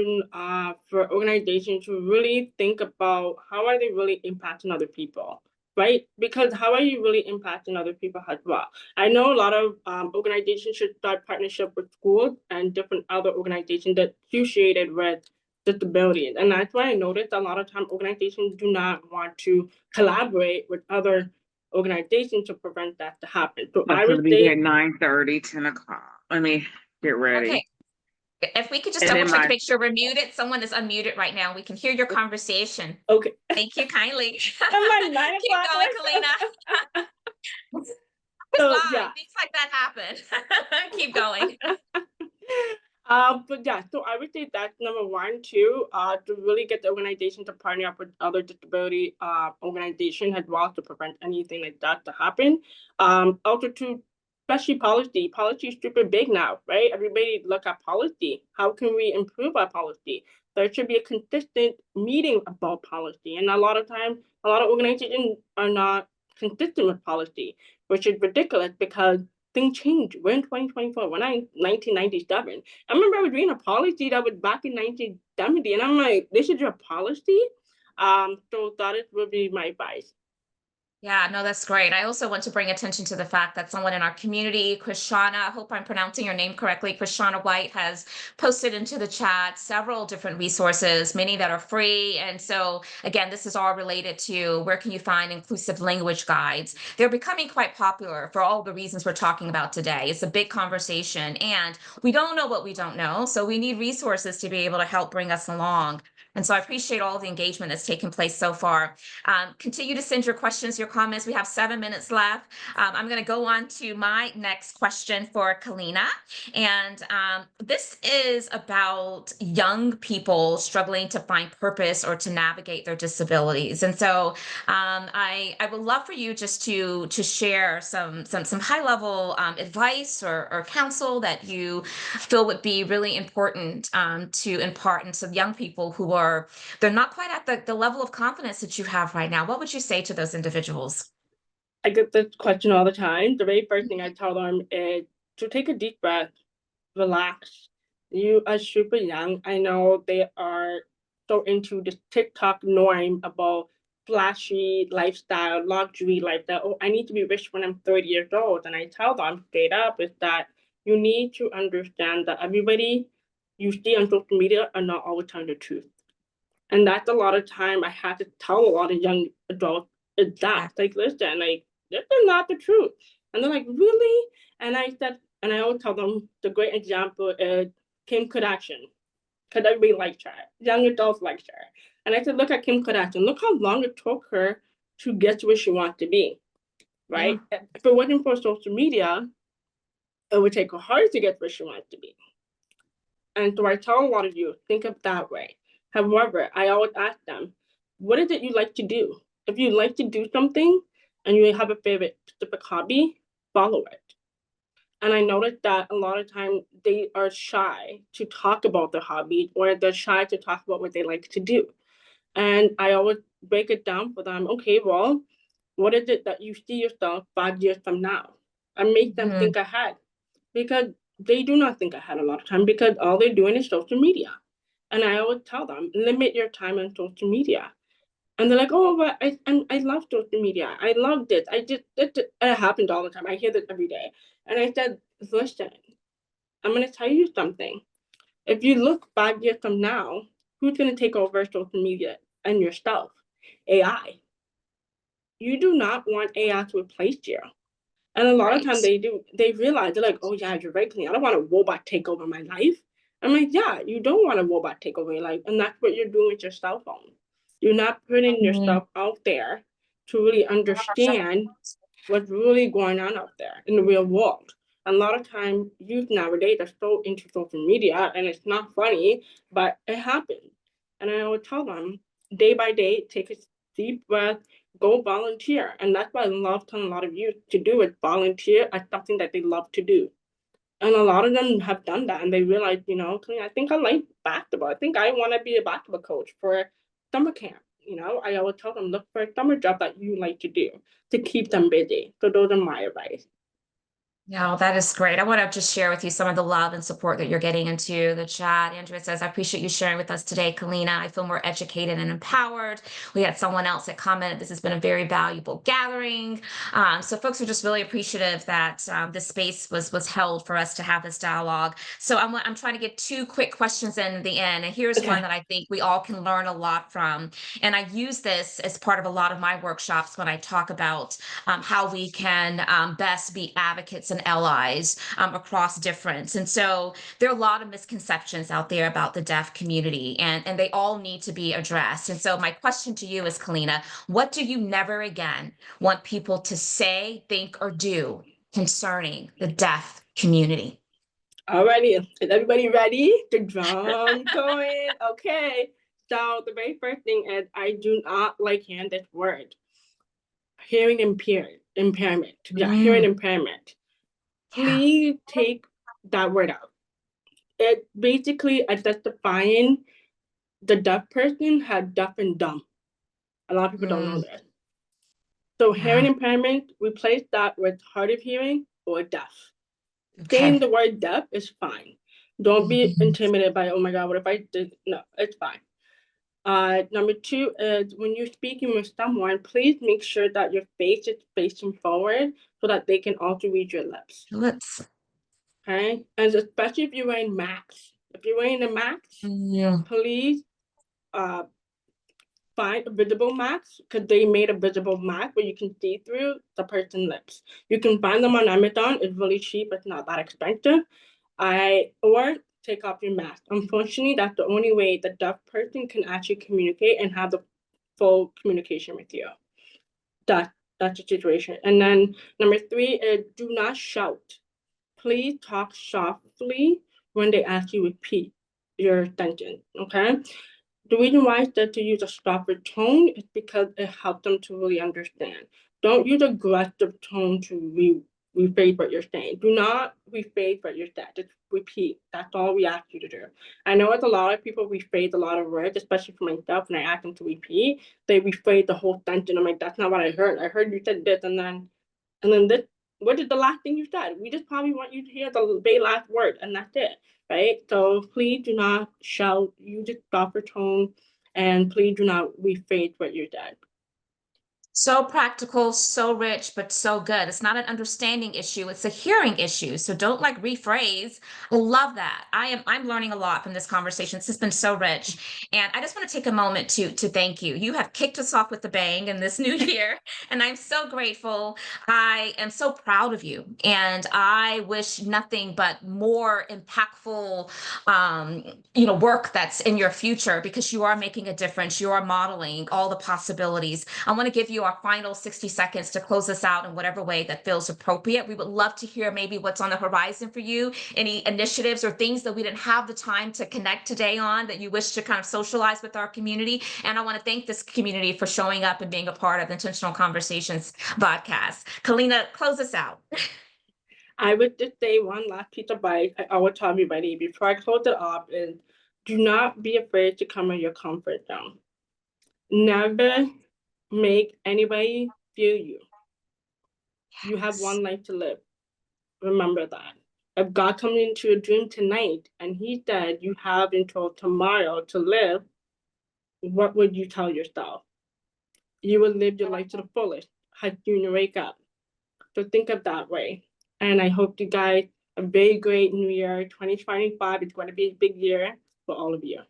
for organizations to really think about how are they really impacting other people, right? Because how are you really impacting other people as well? I know a lot of organizations should start partnership with schools and different other organizations that associated with disabilities. And that's why I noticed a lot of time organizations do not want to collaborate with other organization to prevent that to happen. So I would Be say at 9:30, 10 o'clock. Let me get ready. Okay. If we could just And double then check my- to make sure we're muted. Someone is unmuted right now. We can hear your conversation. okay. Thank you kindly. I'm like 9 Keep o'clock. going, Kellina. It's So live. yeah. Things like that happen. Keep going. But yeah, so I would say that's number one too, to really get the organization to partner up with other disability organizations as well to prevent anything like that to happen. Also to especially policy. Policy is super big now, right? Everybody look at policy. How can we improve our policy? There should be a consistent meeting about policy. And a lot of times, a lot of organizations are not consistent with policy, which is ridiculous because things change. We're in 2024. We're not in 1997. I remember I was reading a policy that was back in 1970, and I'm like, this is your policy? So that is would be my advice. Yeah, no, that's great. I also want to bring attention to the fact that someone in our community, Krishana, I hope I'm pronouncing your name correctly, Krishana White, has posted into the chat several different resources, many that are free. And so, again, this is all related to where can you find inclusive language guides. They're becoming quite popular for all the reasons we're talking about today. It's a big conversation, and we don't know what we don't know. So we need resources to be able to help bring us along. And so I appreciate all the engagement that's taken place so far. Continue to send your questions, your comments. We have 7 minutes left. I'm going to go on to my next question for Kellina. And this is about young people struggling to find purpose or to navigate their disabilities. And so I would love for you just to share some high level advice or counsel that you feel would be really important to impart into young people who they're not quite at the level of confidence that you have right now. What would you say to those individuals? I get this question all the time. The very first thing I tell them is to take a deep breath, relax. You are super young. I know they are so into this TikTok norm about flashy lifestyle, luxury lifestyle. Oh, I need to be rich when I'm 30 years old. And I tell them straight up is that you need to understand that everybody you see on social media are not always telling the truth. And that's a lot of time I had to tell a lot of young adults is that like, listen, like this is not the truth. And they're like, really? And I said, and I always tell them the great example is Kim Kardashian, because everybody likes her. Young adults like her. And I said, look at Kim Kardashian. Look how long it took her to get to where she wants to be, right? Yeah. If it wasn't for social media, it would take her hard to get where she wants to be. And so I tell a lot of you, think of that way. However, I always ask them, what is it you like to do? If you like to do something and you have a favorite specific hobby, follow it. And I noticed that a lot of times they are shy to talk about their hobbies, or they're shy to talk about what they like to do. And I always break it down for them. Okay, well, what is it that you see yourself 5 years from now? And make them think ahead, because they do not think ahead a lot of time, because all they're doing is social media. And I always tell them, limit your time on social media. And they're like, oh, but I love social media. I love this. It happens all the time. I hear this every day. And I said, listen, I'm going to tell you something. If you look 5 years from now, who's going to take over social media and yourself? AI. You do not want AI to replace you. And a lot of times they realize, they're like, oh yeah, you're right, Kellina. I don't want a robot take over my life. I'm like, yeah, you don't want a robot take over your life. And that's what you're doing with your cell phone. You're not putting yourself out there to really understand what's really going on out there in the real world. And a lot of times, youth nowadays are so into social media, and it's not funny, but it happens. And I always tell them, day by day, take a deep breath, go volunteer. And that's what I love telling a lot of youth to do, is volunteer at something that they love to do. And a lot of them have done that, and they realize, you know, I think I like basketball. I think I want to be a basketball coach for summer camp. You know, I always tell them, look for a summer job that you like to do to keep them busy. So those are my advice. Yeah, that is great. I want to just share with you some of the love and support that you're getting into the chat. Andrea says, I appreciate you sharing with us today, Kellina. I feel more educated and empowered. We had someone else that commented, this has been a very valuable gathering. So folks are just really appreciative that this space was held for us to have this dialogue. So I'm trying to get 2 quick questions in the end. And here's one that I think we all can learn a lot from. And I use this as part of a lot of my workshops when I talk about how we can best be advocates and allies across difference. And so there are a lot of misconceptions out there about the deaf community, and they all need to be addressed. And so my question to you is, Kellina, what do you never again want people to say, think, or do concerning the deaf community? Alrighty, is everybody ready? The drum going? Okay. So the very first thing is, I do not like hearing this word. Hearing impairment. Yeah, hearing impairment. Please take that word out. It basically identifying the deaf person had deaf and dumb. A lot of people don't know this. So hearing impairment, replace that with hard of hearing or deaf. Saying the word deaf is fine. Don't be intimidated by, oh my God, what if I did? No, it's fine. Number 2 is, when you're speaking with someone, please make sure that your face is facing forward so that they can also read your lips. Okay, and especially if you're wearing masks. If you're wearing a mask, please find a visible mask, because they made a visible mask where you can see through the person's lips. You can find them on Amazon. It's really cheap. It's not that expensive. Or take off your mask. Unfortunately, that's the only way the deaf person can actually communicate and have the full communication with you. That's the situation. And then number 3 is do not shout. Please talk softly when they ask you to repeat your sentence, okay? The reason why I said to use a softer tone is because it helps them to really understand. Don't use aggressive tone to rephrase what you're saying. Do not rephrase what you're saying. Just repeat. That's all we ask you to do. I know it's a lot of people rephrase a lot of words, especially for myself, when I ask them to repeat, they rephrase the whole sentence. I'm like, that's not what I heard. I heard you said this, and then this. What is the last thing you said? We just probably want you to hear the very last word, and that's it, right? So please do not shout. Use a softer tone, and please do not rephrase what you said. So practical, so rich, but so good. It's not an understanding issue, it's a hearing issue. So don't like rephrase. I love that. I'm learning a lot from this conversation. This has been so rich. And I just want to take a moment to thank you. You have kicked us off with a bang in this new year, and I'm so grateful. I am so proud of you. And I wish nothing but more impactful work that's in your future, because you are making a difference. You are modeling all the possibilities. I want to give you our final 60 seconds to close us out in whatever way that feels appropriate. We would love to hear maybe what's on the horizon for you, any initiatives or things that we didn't have the time to connect today on that you wish to kind of socialize with our community. And I want to thank this community for showing up and being a part of Intentional Conversations VodCast. Kellina, close us out. I would just say one last piece of advice I would tell everybody before I close it off is do not be afraid to come in your comfort zone. Never make anybody feel you. You have one life to live. Remember that. If God comes into your dream tonight and he said you have until tomorrow to live, what would you tell yourself? You will live your life to the fullest as soon as you wake up. So think of that way. And I hope you guys a very great new year. 2025 is going to be a big year for all of you.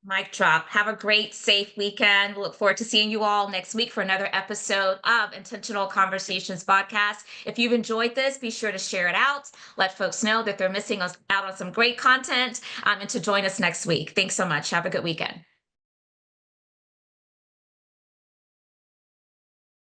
Mic drop. Have a great, safe weekend. Look forward to seeing you all next week for another episode of Intentional Conversations VodCast. If you've enjoyed this, be sure to share it out. Let folks know that they're missing out on some great content, and to join us next week. Thanks so much. Have a good weekend.